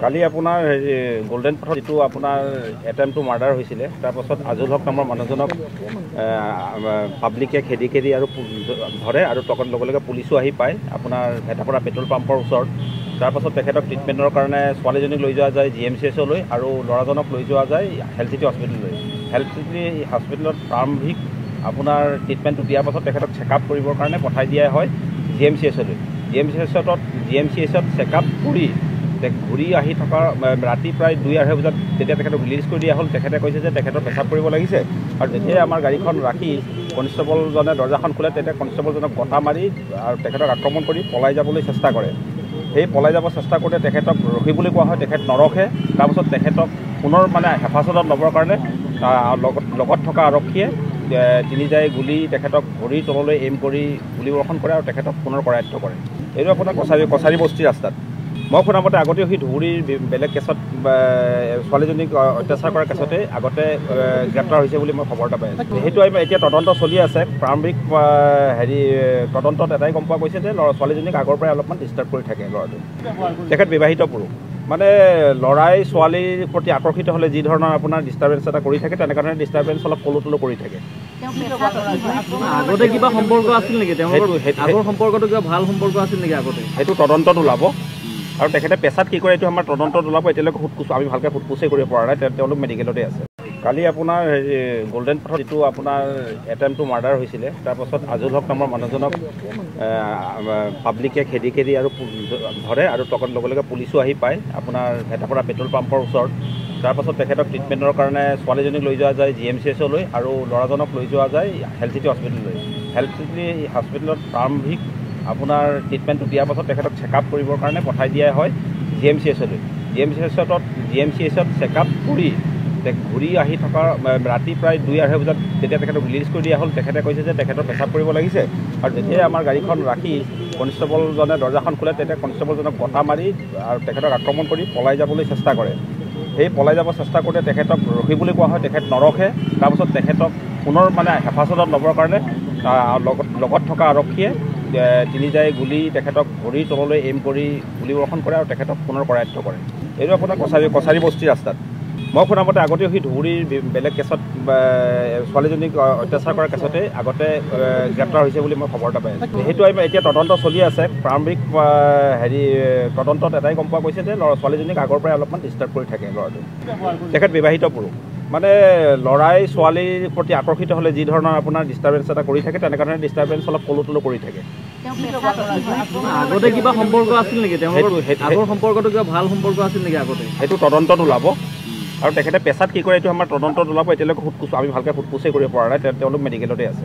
কালি আপোনাৰ গোল্ডেন পথত যিটো আপোনাৰ এটেম্প টু মাৰ্ডাৰ হৈছিলে তাৰ পাছত আজুল হক নামৰ মানুহজনক পাব্লিকে খেদি আৰু ধৰে আৰু টকত লগে লগে পুলিচো আহি পায় আপোনাৰ ভেটাপৰা পেট্ৰল পাম্পৰ ওচৰত। তাৰ পাছত তেখেতক ট্ৰিটমেণ্টৰ কাৰণে ছোৱালীজনীক লৈ যোৱা যায় GMCHলৈ আৰু ল'ৰাজনক লৈ যোৱা যায় হেল্থ চিটি হস্পিটেললৈ। হেল্থ চিটি হস্পিটেলত প্ৰাৰম্ভিক আপোনাৰ ট্ৰিটমেণ্টটো দিয়াৰ পাছত তেখেতক চেকআপ কৰিবৰ কাৰণে পঠাই দিয়া হয় GMCHলৈ। GMCHত চেকআপ কৰি ঘূৰি আহি থকা ৰাতি প্ৰায় 2-2:30 বজাত যেতিয়া তেখেতক ৰিলিজ কৰি দিয়া হ'ল, তেখেতে কৈছে যে তেখেতৰ পেচাব কৰিব লাগিছে আৰু যেতিয়াই আমাৰ গাড়ীখন ৰাখি কনষ্টেবলজনে দৰ্জাখন খোলে তেতিয়া কনষ্টেবলজনক গটা মাৰি আৰু তেখেতক আক্ৰমণ কৰি পলাই যাবলৈ চেষ্টা কৰে। সেই পলাই যাব চেষ্টা কৰোঁতে তেখেতক ৰখিবলৈ কোৱা হয়, তেখেত নৰখে। তাৰপাছত তেখেতক পুনৰ হেফাজতত ল'বৰ কাৰণে লগত থকা আৰক্ষীয়ে তিনি যায় গুলী তেখেতক ভৰিৰ তললৈ এইম কৰি গুলীবৰ্ষণ কৰে আৰু তেখেতক পুনৰ কৰায়ত্ব কৰে। এইটো আপোনাৰ কছাৰী বস্তি ৰাস্তাত। মই শুনামতে আগতেও সি ধুবুৰীৰ বেলেগ কেছত ছোৱালীজনীক অত্যাচাৰ কৰা কেছতে আগতে গ্ৰেপ্তাৰ হৈছে বুলি মই খবৰ এটা পাই আছোঁ। সেইটো এতিয়া তদন্ত চলি আছে। প্ৰাৰম্ভিক তদন্তত এটাই গম পোৱা গৈছে যে ছোৱালীজনীক আগৰ পৰাই অলপমান ডিষ্টাৰ্ব কৰি থাকে ল'ৰাটো। তেখেত বিবাহিত পুৰুষ। মানে ল'ৰাই ছোৱালীৰ প্ৰতি আকৰ্ষিত হ'লে যি ধৰণৰ আপোনাৰ ডিষ্টাৰ্বেঞ্চ এটা কৰি থাকে তেনেকুৱা ধৰণৰ ডিষ্টাৰ্বেঞ্চ অলপ কলো কৰি থাকে। আগতে কিবা সম্পৰ্ক আছিল নেকি? আগৰ সম্পৰ্কটো কিবা ভাল সম্পৰ্ক আছিল নেকি আগতে? সেইটো তদন্তত ওলাব আৰু তেখেতে পেছাত কি কৰে এইটো আমাৰ তদন্তত ওলাব। এতিয়ালৈকে আমি ভালকৈ সোধপোছেই কৰিব পৰা নাই, তেওঁলোক মেডিকেলতে আছে। কালি আপোনাৰ গোল্ডেন পথত যিটো আপোনাৰ এটেম্প টু মাৰ্ডাৰ হৈছিলে তাৰ পাছত আজুল হক নামৰ মানুহজনক পাব্লিকে খেদি আৰু ধৰে আৰু টকত লগে লগে পুলিচো আহি পায় আপোনাৰ ভেটাপৰা পেট্ৰল পাম্পৰ ওচৰত। তাৰ পাছত তেখেতক ট্ৰিটমেণ্টৰ কাৰণে ছোৱালীজনীক লৈ যোৱা যায় GMCHলৈ আৰু ল'ৰাজনক লৈ যোৱা যায় হেল্থ চিটি হস্পিটেললৈ। হেল্থ চিটি হস্পিটেলত প্ৰাৰম্ভিক আপোনাৰ ট্ৰিটমেণ্টটো দিয়াৰ পাছত তেখেতক চেকআপ কৰিবৰ কাৰণে পঠাই দিয়া হয় GMCHলৈ। GMCHত চেকআপ কৰি ঘূৰি আহি থকা ৰাতি প্ৰায় 2-2:30 বজাত যেতিয়া তেখেতক ৰিলিজ কৰি দিয়া হ'ল, তেখেতে কৈছে যে তেখেতৰ পেচাব কৰিব লাগিছে আৰু যেতিয়াই আমাৰ গাড়ীখন ৰাখি কনষ্টেবলজনে দৰ্জাখন খোলে তেতিয়া কনষ্টেবলজনক গটা মাৰি আৰু তেখেতক আক্ৰমণ কৰি পলাই যাবলৈ চেষ্টা কৰে। সেই পলাই যাব চেষ্টা কৰোঁতে তেখেতক ৰখিবলৈ কোৱা হয়, তেখেত নৰখে। তাৰপাছত তেখেতক পুনৰ হেফাজতত ল'বৰ কাৰণে লগত থকা আৰক্ষীয়ে তিনি যায় গুলী তেখেতক ভৰিৰ তললৈ এইম কৰি গুলীবৰ্ষণ কৰে আৰু তেখেতক পুনৰ কৰায়ত্ব কৰে। এইটো আপোনাৰ কছাৰী বস্তি ৰাস্তাত। মই শুনামতে আগতেও সি ধুবুৰীৰ বেলেগ কেছত ছোৱালীজনীক অত্যাচাৰ কৰা কেছতে আগতে গ্ৰেপ্তাৰ হৈছে বুলি মই খবৰ এটা পাই আছোঁ। সেইটো এতিয়া তদন্ত চলি আছে। প্ৰাৰম্ভিক তদন্তত এটাই গম পোৱা গৈছে যে ছোৱালীজনীক আগৰ পৰাই অলপমান ডিষ্টাৰ্ব কৰি থাকে ল'ৰাটো। তেখেত বিবাহিত পুৰুষ। মানে ল'ৰাই ছোৱালীৰ প্ৰতি আকৰ্ষিত হ'লে যি ধৰণৰ আপোনাৰ ডিষ্টাৰ্বেঞ্চ এটা কৰি থাকে তেনেকুৱা ধৰণৰ ডিষ্টাৰ্বেঞ্চ অলপ কলো কৰি থাকে। আগতে কিবা সম্পৰ্ক আছিল নেকি? আগৰ সম্পৰ্কটো কিবা ভাল সম্পৰ্ক আছিল নেকি আগতে? সেইটো তদন্তত ওলাব আৰু তেখেতে পেছাত কি কৰে এইটো আমাৰ তদন্তত ওলাব। এতিয়ালৈকে আমি ভালকৈ সোধপোছেই কৰিব পৰা নাই, তেওঁলোক মেডিকেলতে আছে।